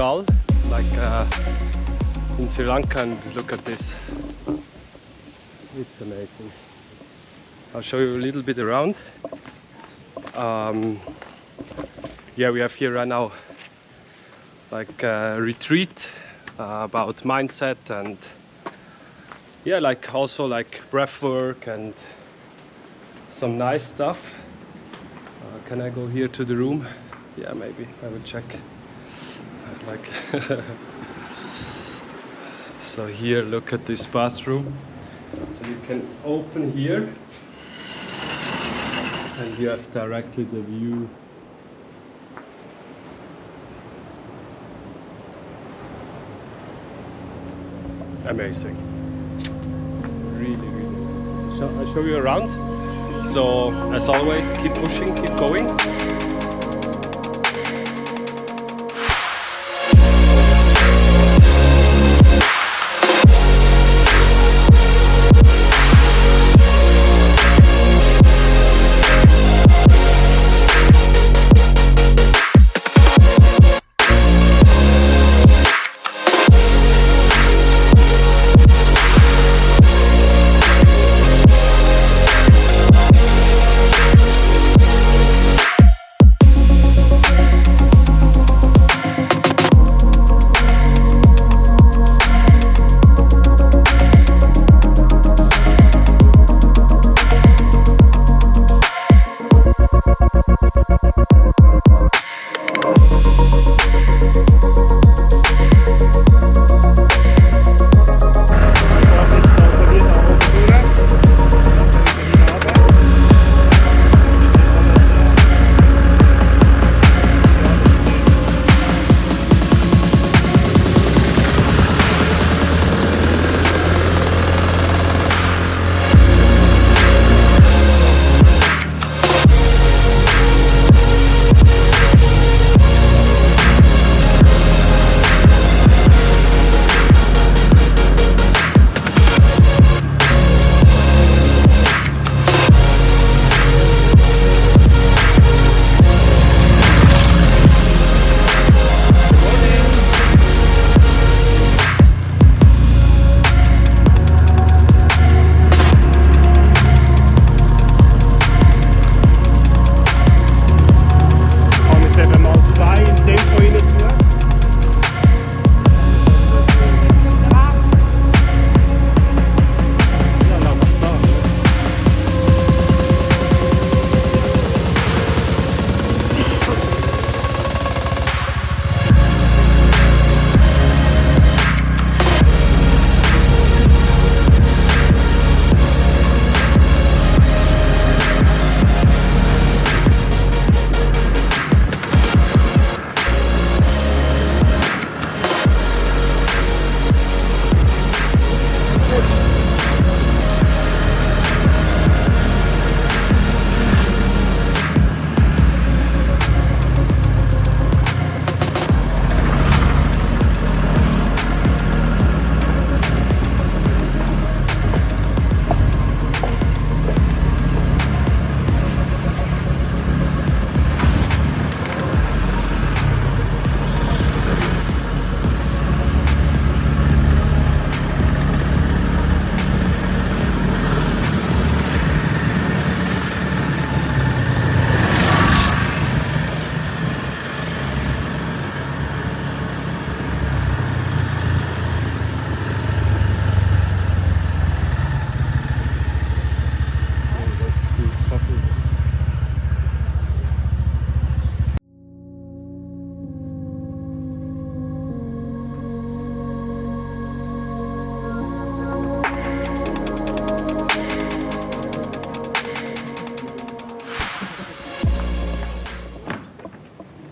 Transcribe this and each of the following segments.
Bengal, like in Sri Lanka, and look at this. It's amazing. I'll show you a little bit around. Yeah, we have here right now like a retreat about mindset, and yeah, like also like breath work and some nice stuff. Can I go here to the room? Yeah, maybe I will check. Like so here, look at this bathroom. So you can open here and you have directly the view. Amazing. Really, really amazing. I'll show you around. So as always, keep pushing, keep going.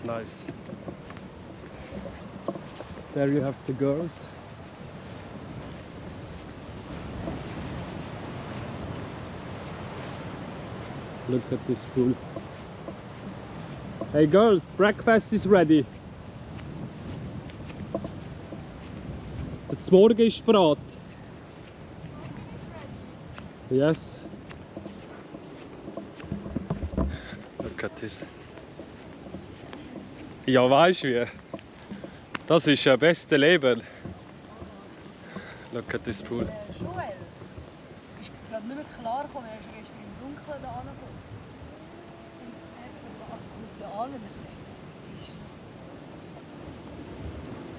Nice. There you have the girls. Look at this pool. Hey girls, breakfast is ready. Das Morgen ist bereit. Yes. Look at this. Ja, weißt du wie? Das ist ja beste Leben. Look at this pool. Joel, ist gerade nicht mehr klar gekommen, er ist gestern im Dunkeln da angekommen. Und er kommt an,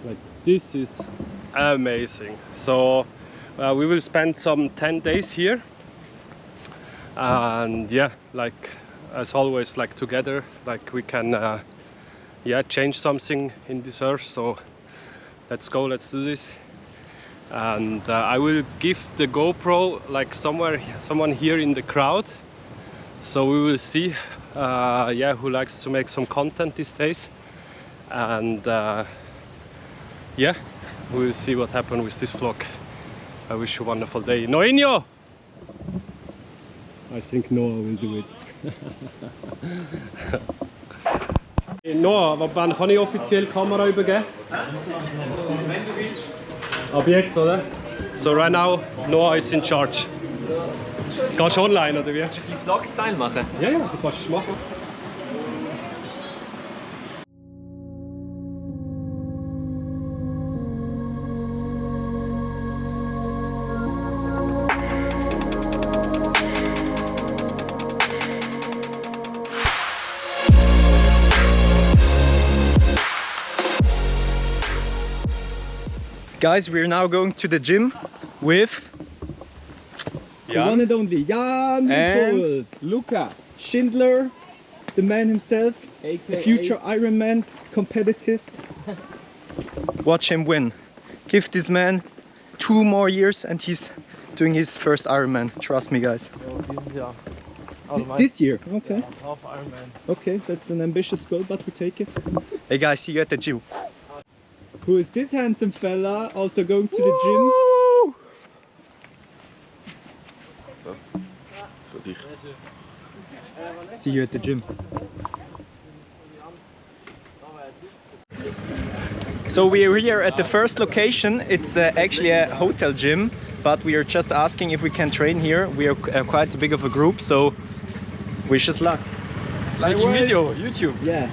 Like, this is amazing. So we will spend some 10 days here, and yeah, like as always, like together, like we can yeah, change something in this earth. So let's go, let's do this. And I will give the GoPro like someone here in the crowd, so we will see yeah, who likes to make some content these days. And yeah, we will see what happens with this vlog. I wish you a wonderful day. Noinho! I think Noah will do it. Noah, wann kann ich offiziell die Kamera übergeben? Wenn du willst. Ab jetzt, oder? So right now, Noah is in charge. Gehst du online, oder wie? Kannst du die Vlog-Style machen? Ja, ja, du kannst es machen. Guys, we're now going to the gym with the one and only Jan and Luca Schindler, the man himself, a future Ironman competitist. watch him win. Give this man 2 more years and he's doing his first Ironman. Trust me, guys. This year, okay. Half Ironman. Okay, that's an ambitious goal, but we take it. Hey guys, see you at the gym. Who is this handsome fella also going to the gym? See you at the gym. So we are here at the first location. It's actually a hotel gym, but we are just asking if we can train here. We are quite big of a group, so wish us luck. Like in video, YouTube. Yeah.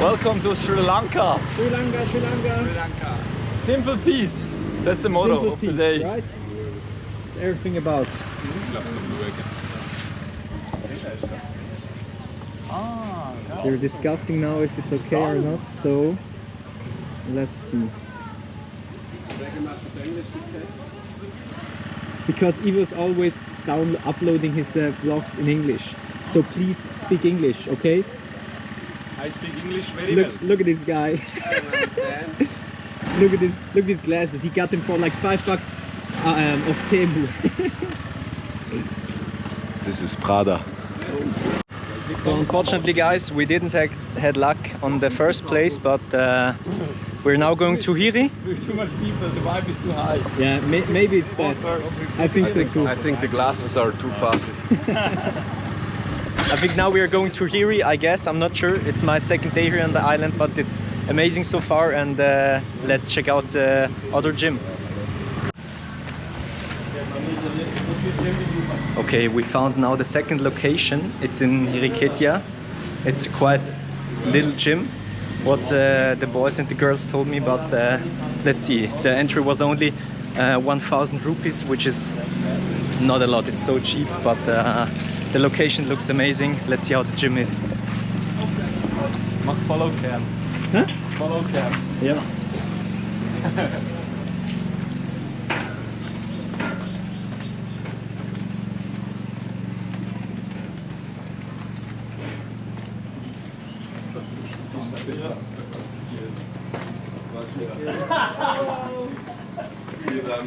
Welcome to Sri Lanka. Sri Lanka, Sri Lanka. Sri Lanka. Simple peace. That's the motto Simple of peace, the day. right? It's everything about. They're discussing now if it's okay or not, so let's see. Because Ivo's always uploading his vlogs in English, so please speak English, okay? I speak English very well. Look at this guy. I don't understand. Look at these glasses. He got them for like $5 of Temu. This is Prada. So unfortunately, guys, we didn't had luck on the first place, but we're now going to Hiri. With too much people, the vibe is too high. Yeah, maybe it's that. I think so too. I think the glasses are too fast. I think now we are going to Hiri, I guess. I'm not sure. It's my second day here on the island, but it's amazing so far, and let's check out the other gym. Okay, we found now the second location. It's in Hiriketiya. It's a quite little gym, what the boys and the girls told me, but let's see. The entry was only 1,000 rupees, which is not a lot. It's so cheap, but the location looks amazing. Let's see how the gym is. Follow cam. Huh? Follow cam. Yeah.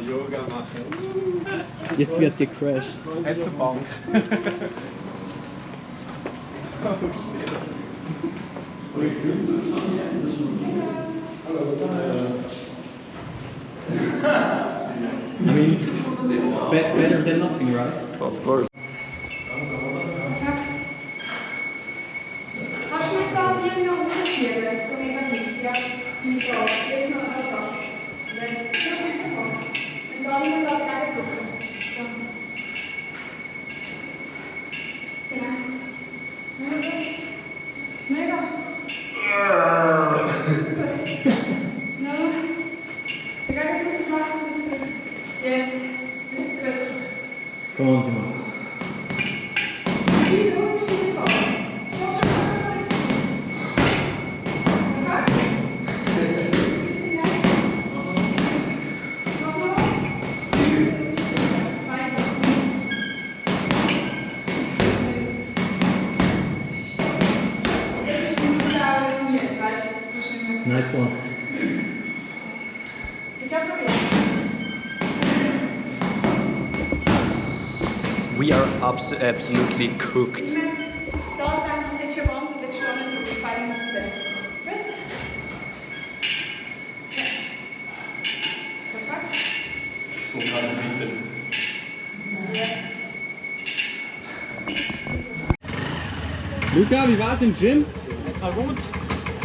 Yoga machen. Jetzt wird gecrashed. Hetzebank. I mean, better than nothing, right? Of course. Kannst du mir da die noch umschieben? So mega gut, ja. Jetzt noch ein paar. Das ist so. Und dann immer da gerne gucken. Genau. Mega. Yes. Good. Come on, Simon. Diese Unterschiede kommen. Stopp, stopp, stopp, stopp. Nice one. We are absolutely cooked. Dort einfach jetzt schon wandern, jetzt stehen wir auf die Feierungsseite. Gut? Perfekt. Yes. Luca, wie war's im Gym? Es war gut,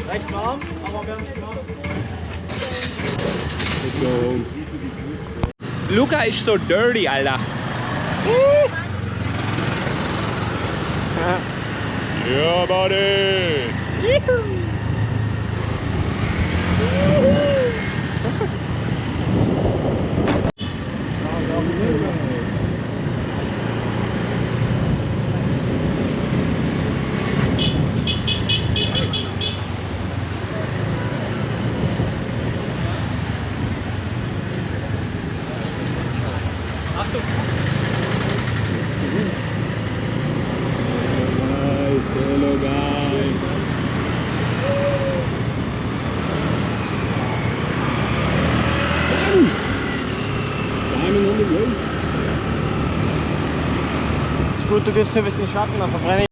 recht warm, aber wir haben es gemacht. Luca ist so dirty, Alter. Yeah, buddy! Nice, hello guys. Simon! Simon on the road. Ist gut, du gehst ein bisschen Schatten, dann verbrenne ich.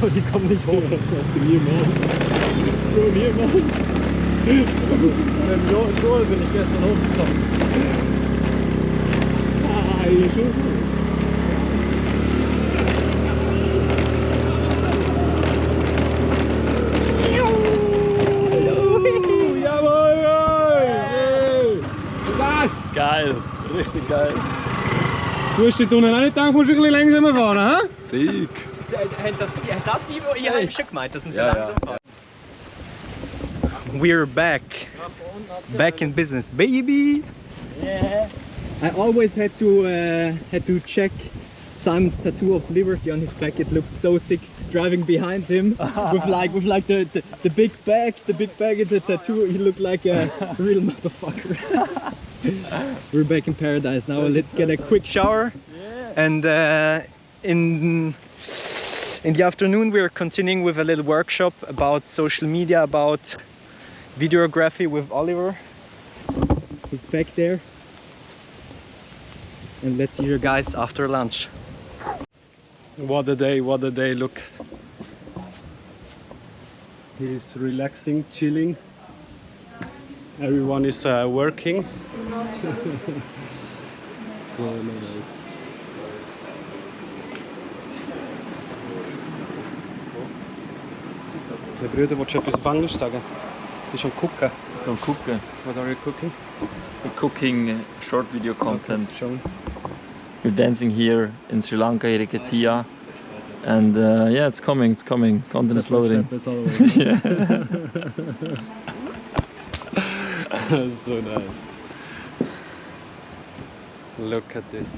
Die kommen nicht hoch. Niemals. Bro, niemals. Mit dem Joel bin ich gestern hochgekommen. Ah, hier schon so. Jawohl! Was? Geil, richtig geil. Du hast dort unten auch nicht gedacht, musst du ein bisschen langsamer fahren, hä? Sieg. Ich habe schon gemeint, dass wir so langsam fahren. We're back in business, baby. Yeah. I always had to check Simon's tattoo of liberty on his back. It looked so sick. Driving behind him with like the big bag and the tattoo. He looked like a real motherfucker. We're back in paradise now. Let's get a quick shower, and in the afternoon we're continuing with a little workshop about social media, about videography with Oliver. He's back there. And let's see you guys after lunch. What a day, look. He's relaxing, chilling. Everyone is working. So nice. Der Bruder, willst du etwas auf Englisch sagen? Du bist am Gucken. I'm cooking. What are you cooking? We're cooking short video content. Show. We're dancing here in Sri Lanka, Hiriketiya. And yeah, it's coming. Content is loading. Yeah. So nice. Look at this.